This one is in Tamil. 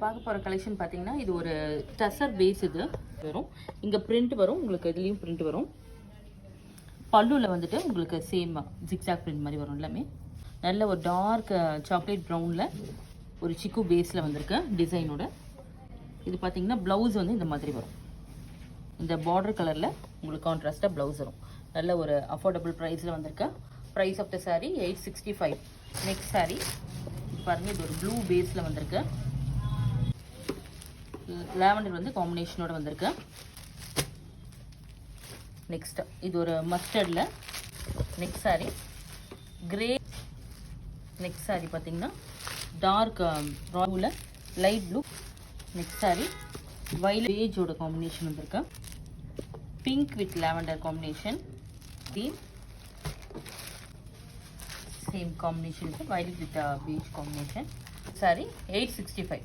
பார்க்க போகிற கலெக்ஷன் பார்த்தீங்கன்னா இது ஒரு டசர் பேஸ் இது வரும். இங்கே பிரிண்ட் வரும், உங்களுக்கு இதுலேயும் பிரிண்ட் வரும். பல்லுவில் வந்துட்டு உங்களுக்கு சேம் ஜிக்ஸாக் பிரிண்ட் மாதிரி வரும். எல்லாமே நல்ல ஒரு டார்க் சாக்லேட் ப்ரௌனில் ஒரு சிக்கு பேஸில் வந்திருக்கு டிசைனோட. இது பார்த்தீங்கன்னா ப்ளவுஸ் வந்து இந்த மாதிரி வரும். இந்த பார்டர் கலரில் உங்களுக்கு கான்ட்ராஸ்ட்டாக ப்ளவுஸ் வரும். நல்ல ஒரு அஃபோர்டபுள் ப்ரைஸில் வந்திருக்கு. Price of the sari 865. Next sari பாருங்கள், இது ஒரு ப்ளூ பேஸில் வந்திருக்கு. லாவெண்டர் வந்து காம்பினேஷனோட வந்திருக்கு. நெக்ஸ்ட் இது ஒரு மஸ்டர்டில். Next sari grey. Next sari பார்த்தீங்கன்னா டார்க் ராவில் light blue. Next sari violet பேஜோட காம்பினேஷன் வந்திருக்கு. Pink with lavender combination. Same combination, violet with beige combination. Sorry, 865.